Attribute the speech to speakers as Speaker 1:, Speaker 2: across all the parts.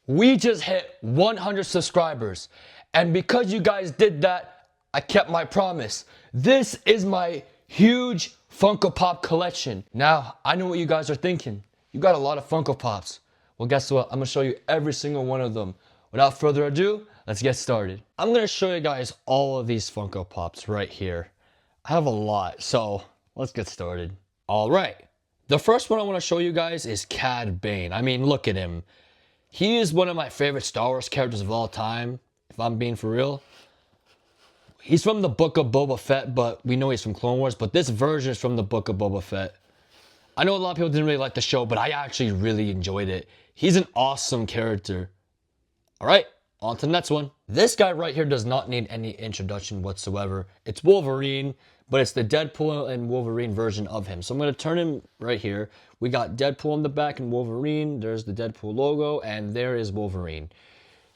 Speaker 1: We just hit 100 subscribers. And because you guys did that, I kept my promise. This is my huge Funko Pop collection. Now, I know what you guys are thinking. You got a lot of Funko Pops. Well, guess what? I'm gonna show you every single one of them. Without further ado, let's get started. I'm gonna show you guys all of these Funko Pops right here. I have a lot, so let's get started. All right. The first one I want to show you guys is Cad Bane. I mean, look at him. He is one of my favorite Star Wars characters of all time, if I'm being for real. He's from the Book of Boba Fett, but we know he's from Clone Wars, but this version is from the Book of Boba Fett. I know a lot of people didn't really like the show, but I actually really enjoyed it. He's an awesome character. All right, on to the next one. This guy right here does not need any introduction whatsoever. It's Wolverine, but it's the Deadpool and Wolverine version of him. So I'm going to turn him right here. We got Deadpool on the back and Wolverine. There's the Deadpool logo, and there is Wolverine.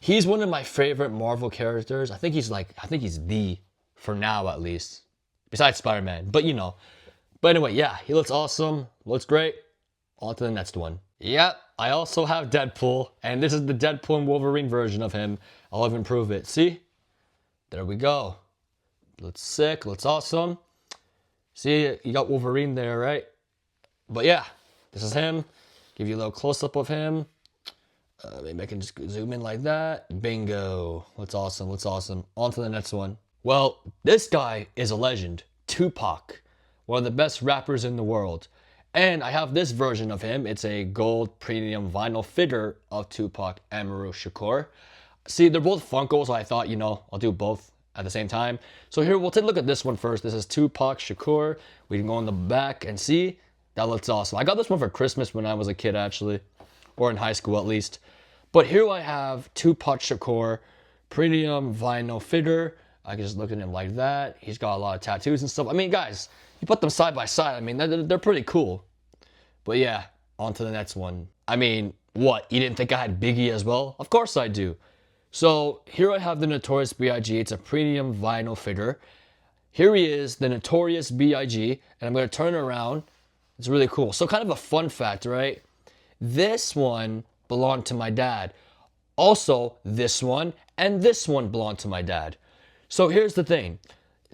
Speaker 1: He's one of my favorite Marvel characters. I think he's the, for now at least, besides Spider-Man, but you know. But anyway, yeah, he looks awesome, looks great. On to the next one. Yep, I also have Deadpool, and this is the Deadpool and Wolverine version of him. I'll even prove it. See? There we go. Looks sick, looks awesome. See, you got Wolverine there, right? But yeah, this is him. Give you a little close-up of him. Maybe I can just zoom in like that. Bingo. Looks awesome, looks awesome. On to the next one. Well, this guy is a legend. Tupac. One of the best rappers in the world. And I have this version of him. It's a gold premium vinyl figure of Tupac Amaru Shakur. See, they're both Funko, so I thought, you know, I'll do both at the same time. So here, we'll take a look at this one first. This is Tupac Shakur. We can go in the back and see. That looks awesome. I got this one for Christmas when I was a kid, actually. Or in high school, at least. But here I have Tupac Shakur, premium vinyl figure. I can just look at him like that. He's got a lot of tattoos and stuff. I mean, guys, you put them side by side. I mean, they're pretty cool. But yeah, on to the next one. I mean, what? You didn't think I had Biggie as well? Of course I do. So here I have the Notorious B.I.G. It's a premium vinyl figure. Here he is, the Notorious B.I.G. And I'm going to turn it around. It's really cool. So kind of a fun fact, right? This one belonged to my dad. Also, this one and this one belonged to my dad. So here's the thing.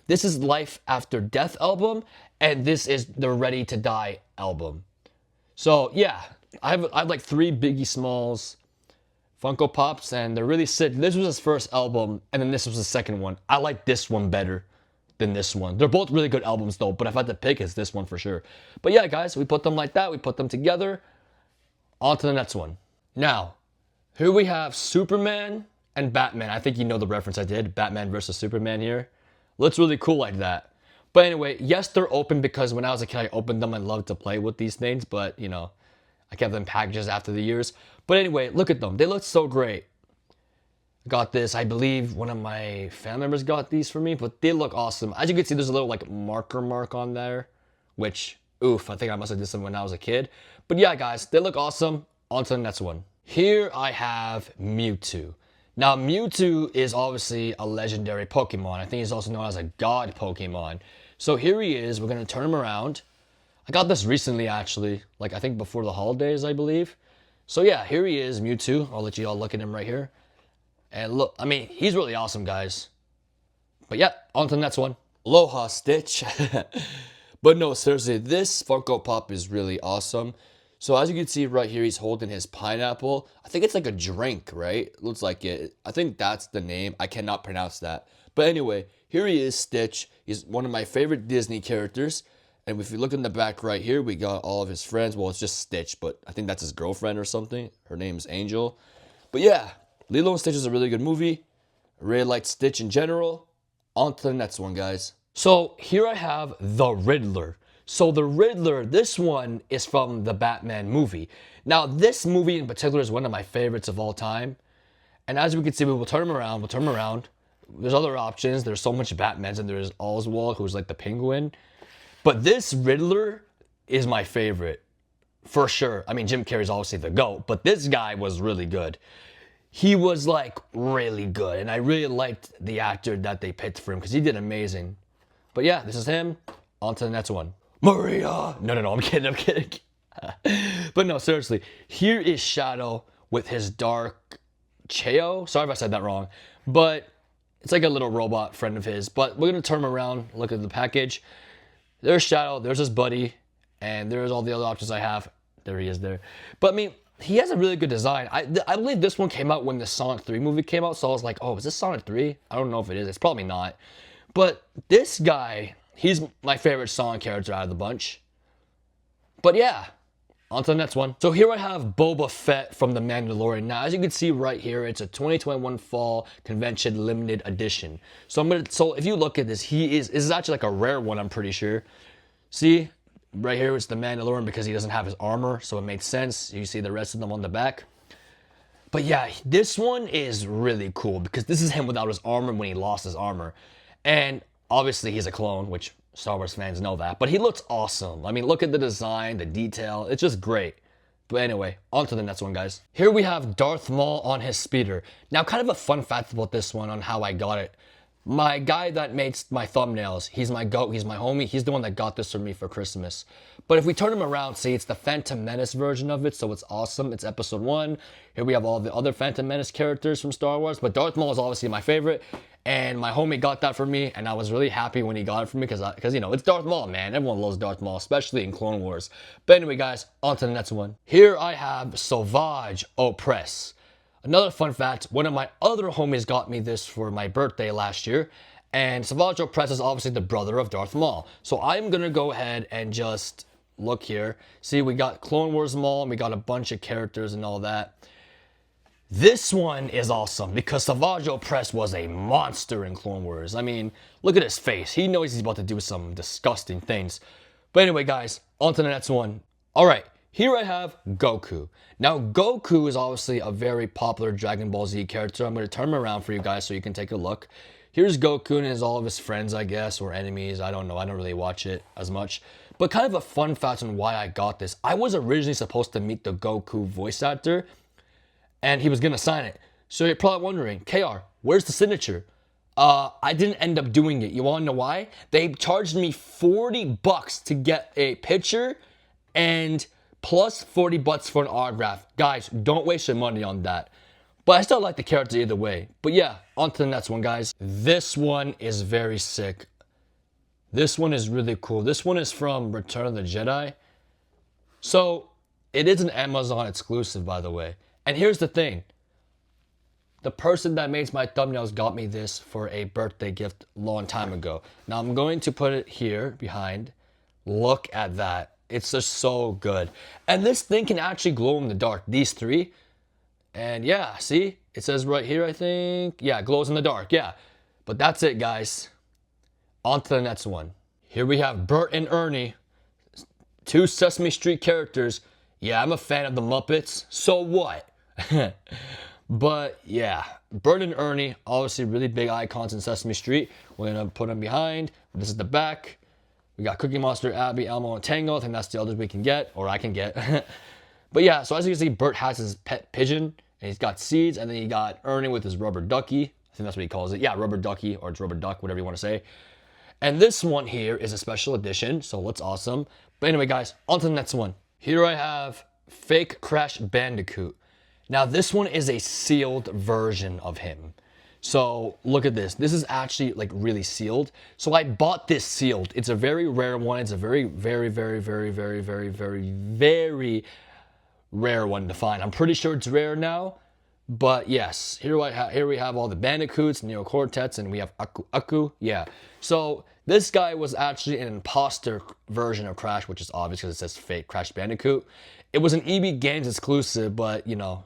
Speaker 1: This is Life After Death album, and this is the Ready to Die album. So yeah, I have like 3 Biggie Smalls Funko Pops, and they're really sick. This was his first album, and then this was the second one. I like this one better than this one. They're both really good albums though, but if I had to pick, it's this one for sure. But yeah, guys, we put them like that. We put them together. On to the next one. Now, here we have Superman and Batman. I think you know the reference I did. Batman versus Superman here. Looks really cool like that. But anyway, yes, they're open because when I was a kid, I opened them and loved to play with these things. But, you know, I kept them packages after the years. But anyway, look at them. They look so great. I got this. I believe one of my family members got these for me. But they look awesome. As you can see, there's a little, like, marker mark on there. Which, oof, I think I must have did some when I was a kid. But yeah, guys, they look awesome. On to the next one. Here I have Mewtwo. Now, Mewtwo is obviously a legendary Pokemon. I think he's also known as a god Pokemon. So here he is. We're going to turn him around. I got this recently, actually. Like, I think before the holidays, I believe. So yeah, here he is, Mewtwo. I'll let you all look at him right here. And look, I mean, he's really awesome, guys. But yeah, on to the next one. Aloha, Stitch. But no, seriously, this Funko Pop is really awesome. So as you can see right here, he's holding his pineapple. I think it's like a drink, right? Looks like it. I think that's the name. I cannot pronounce that. But anyway, here he is, Stitch. He's one of my favorite Disney characters. And if you look in the back right here, we got all of his friends. Well, it's just Stitch, but I think that's his girlfriend or something. Her name's Angel. But yeah, Lilo and Stitch is a really good movie. I really like Stitch in general. On to the next one, guys. So here I have the Riddler. So the Riddler, this one is from the Batman movie. Now, this movie in particular is one of my favorites of all time. And as we can see, we will turn him around. We'll turn him around. There's other options. There's so much Batmans, and there's Oswald, who's like the Penguin. But this Riddler is my favorite, for sure. I mean, Jim Carrey's obviously the GOAT, but this guy was really good. He was like really good, and I really liked the actor that they picked for him because he did amazing. But yeah, this is him. On to the next one. Maria! No, I'm kidding. But no, seriously. Here is Shadow with his dark Cheo. Sorry if I said that wrong, but it's like a little robot friend of his. But we're gonna turn him around, look at the package. There's Shadow, there's his buddy, and there's all the other options I have. There he is there. But I mean, he has a really good design. I believe this one came out when the Sonic 3 movie came out, so I was like, oh, is this Sonic 3? I don't know if it is. It's probably not. But this guy, he's my favorite Sonic character out of the bunch. But yeah, on to the next one. So here I have Boba Fett from The Mandalorian. Now, as you can see right here, it's a 2021 Fall Convention Limited Edition. So if you look at this, this is actually like a rare one, I'm pretty sure. See, right here it's The Mandalorian because he doesn't have his armor, so it makes sense. You see the rest of them on the back. But yeah, this one is really cool because this is him without his armor when he lost his armor. And obviously he's a clone, which Star Wars fans know that, but he looks awesome. I mean, look at the design, the detail, it's just great. But anyway, on to the next one, guys. Here we have Darth Maul on his speeder. Now, kind of a fun fact about this one on how I got it. My guy that makes my thumbnails, he's my goat, he's my homie, he's the one that got this for me for Christmas. But if we turn him around, see, it's the Phantom Menace version of it, so it's awesome. It's episode 1. Here we have all the other Phantom Menace characters from Star Wars, but Darth Maul is obviously my favorite. And my homie got that for me, and I was really happy when he got it for me because you know, it's Darth Maul, man. Everyone loves Darth Maul, especially in Clone Wars. But anyway, guys, on to the next one. Here I have Sauvage Opress. Another fun fact, one of my other homies got me this for my birthday last year, and Sauvage Opress is obviously the brother of Darth Maul. So I'm gonna go ahead and just look here. See, we got Clone Wars Maul, and we got a bunch of characters and all that. This one is awesome because Savage Opress was a monster in Clone Wars. I mean, look at his face. He knows he's about to do some disgusting things. But anyway, guys, on to the next one. All right, here I have Goku. Now, Goku is obviously a very popular Dragon Ball Z character. I'm going to turn him around for you guys so you can take a look. Here's Goku and all of his friends, I guess, or enemies. I don't know. I don't really watch it as much. But kind of a fun fact on why I got this. I was originally supposed to meet the Goku voice actor, and he was gonna sign it. So you're probably wondering, KR, where's the signature? I didn't end up doing it. You wanna know why? They charged me $40 to get a picture and plus $40 for an autograph. Guys, don't waste your money on that. But I still like the character either way. But yeah, on to the next one, guys. This one is very sick. This one is really cool. This one is from Return of the Jedi. So it is an Amazon exclusive, by the way. And here's the thing. The person that makes my thumbnails got me this for a birthday gift a long time ago. Now I'm going to put it here behind. Look at that. It's just so good. And this thing can actually glow in the dark. These three. And yeah, see? It says right here, I think. Yeah, it glows in the dark. Yeah. But that's it, guys. On to the next one. Here we have Bert and Ernie. 2 Sesame Street characters. Yeah, I'm a fan of the Muppets. So what? But yeah, Bert and Ernie, obviously really big icons in Sesame Street. We're gonna put them behind. This is the back. We got Cookie Monster, Abby, Elmo, and Tango. I think that's the others we can get, or I can get. But yeah, so as you can see, Bert has his pet pigeon, and he's got seeds, and then you got Ernie with his rubber ducky. I think that's what he calls it. Yeah, rubber ducky, or it's rubber duck, whatever you want to say. And this one here is a special edition, so it's awesome. But anyway, guys, on to the next one. Here I have Fake Crash Bandicoot. Now, this one is a sealed version of him. So look at this. This is actually like really sealed. So I bought this sealed. It's a very rare one. It's a very, very, very, very, very, very, very, very rare one to find. I'm pretty sure it's rare now. But yes, here we have all the Bandicoots, Neocortex, and we have Aku. Yeah. So this guy was actually an imposter version of Crash, which is obvious because it says Fake Crash Bandicoot. It was an EB Games exclusive, but you know,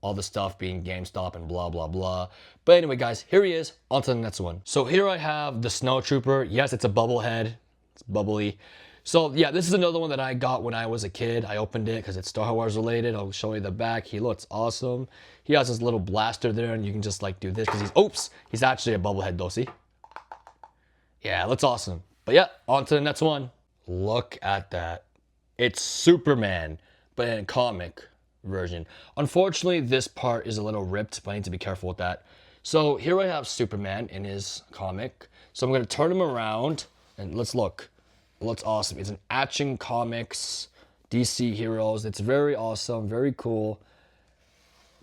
Speaker 1: all the stuff being GameStop and blah, blah, blah. But anyway, guys, here he is. On to the next one. So here I have the Snow Trooper. Yes, it's a bubble head. It's bubbly. So yeah, this is another one that I got when I was a kid. I opened it because it's Star Wars related. I'll show you the back. He looks awesome. He has this little blaster there, and you can just like do this because he's actually a bubblehead though, see? Yeah, it looks awesome. But yeah, on to the next one. Look at that. It's Superman, but in a comic version. Unfortunately, this part is a little ripped, but I need to be careful with that. So here I have Superman in his comic. So I'm going to turn him around, and let's look. It looks awesome. It's an Action Comics DC Heroes. It's very awesome, very cool.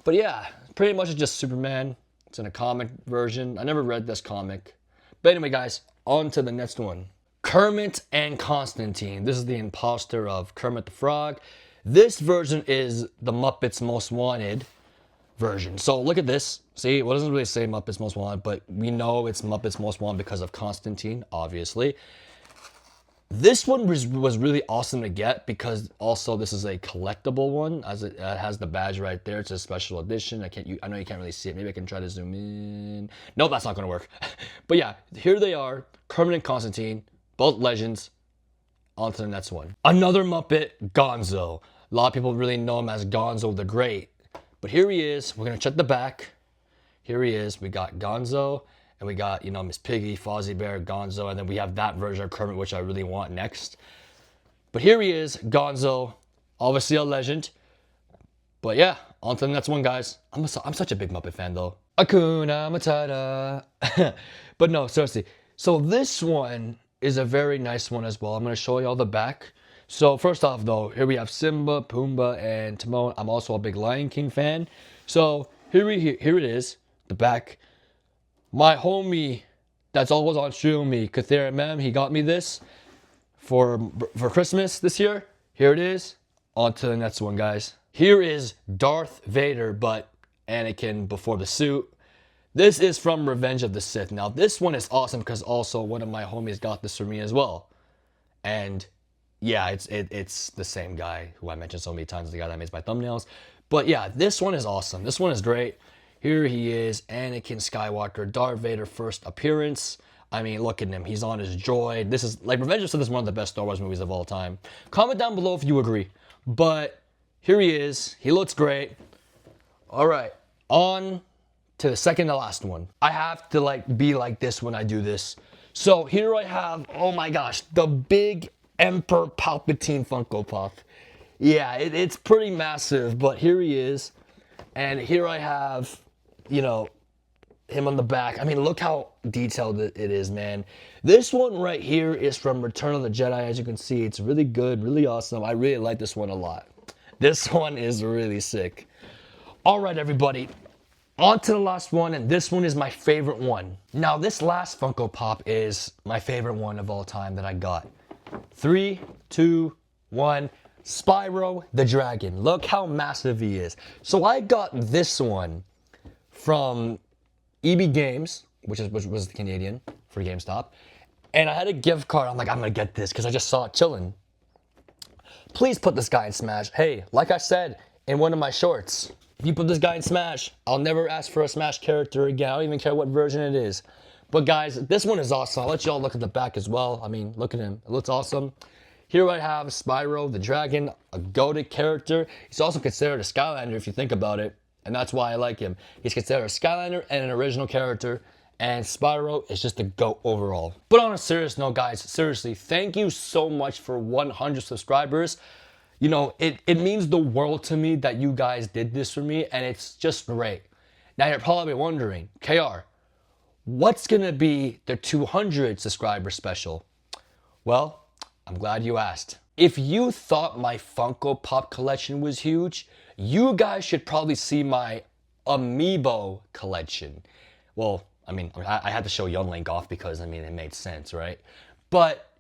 Speaker 1: But yeah, pretty much it's just Superman. It's in a comic version. I never read this comic. But anyway, guys, on to the next one. Kermit and Constantine. This is the imposter of Kermit the Frog. This version is the Muppets Most Wanted version. So look at this. See, well, it doesn't really say Muppets Most Wanted, but we know it's Muppets Most Wanted because of Constantine, obviously. This one was really awesome to get because also this is a collectible one, as it has the badge right there. It's a special edition. I know you can't really see it. Maybe I can try to zoom in. Nope, that's not gonna work. But yeah, here they are, Kermit and Constantine, both legends. On to the next one. Another Muppet, Gonzo. A lot of people really know him as Gonzo the Great. But here he is. We're gonna check the back. Here he is. We got Gonzo. And we got, you know, Miss Piggy, Fozzie Bear, Gonzo, and then we have that version of Kermit, which I really want next. But here he is, Gonzo, obviously a legend. But yeah, on to the next one, guys. I'm such a big Muppet fan, though. Hakuna Matata. But no, seriously. So this one is a very nice one as well. I'm going to show you all the back. So first off, though, here we have Simba, Pumbaa, and Timon. I'm also a big Lion King fan. So here it is, the back. My homie that's always on stream me, Kathir Mem, he got me this for Christmas this year. Here it is. On to the next one, guys. Here is Darth Vader, but Anakin before the suit. This is from Revenge of the Sith. Now, this one is awesome because also one of my homies got this for me as well. And yeah, it's the same guy who I mentioned so many times, the guy that makes my thumbnails. But yeah, this one is awesome. This one is great. Here he is, Anakin Skywalker, Darth Vader first appearance. I mean, look at him. He's on his droid. This is, like, Revenge of the Sith is one of the best Star Wars movies of all time. Comment down below if you agree. But here he is. He looks great. All right, on to the second to last one. I have to, like, be like this when I do this. So here I have, oh my gosh, the big Emperor Palpatine Funko Pop. Yeah, it's pretty massive, but here he is. And here I have, you know, him on the back. I mean, look how detailed it is, man. This one right here is from Return of the Jedi. As you can see, it's really good, really awesome. I really like this one a lot. This one is really sick. All right, everybody. On to the last one, and this one is my favorite one. Now, this last Funko Pop is my favorite one of all time that I got. 3, 2, 1. Spyro the Dragon. Look how massive he is. So I got this one from EB Games, which was the Canadian for GameStop, and I had a gift card. I'm like, I'm gonna get this because I just saw it chilling. Please put this guy in Smash. Hey, like I said in one of my shorts, if you put this guy in Smash, I'll never ask for a Smash character again. I don't even care what version it is. But guys, this one is awesome. I'll let you all look at the back as well. I mean, look at him. It looks awesome. Here I have Spyro the Dragon, a goated character. He's also considered a Skylander if you think about it, and that's why I like him. He's considered a Skylander and an original character, and Spyro is just a GOAT overall. But on a serious note, guys, seriously, thank you so much for 100 subscribers. You know, it means the world to me that you guys did this for me, and it's just great. Now you're probably wondering, KR, what's gonna be the 200 subscriber special? Well, I'm glad you asked. If you thought my Funko Pop collection was huge, you guys should probably see my Amiibo collection. Well, I mean, I had to show Young Link off because, I mean, it made sense, right? But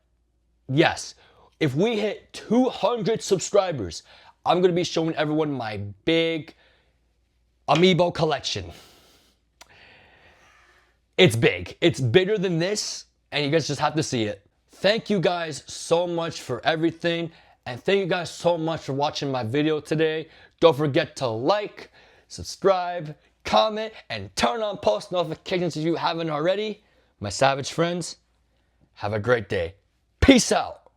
Speaker 1: yes, if we hit 200 subscribers, I'm gonna be showing everyone my big Amiibo collection. It's big. It's bigger than this, and you guys just have to see it. Thank you guys so much for everything, and thank you guys so much for watching my video today. Don't forget to like, subscribe, comment, and turn on post notifications if you haven't already. My savage friends, have a great day. Peace out.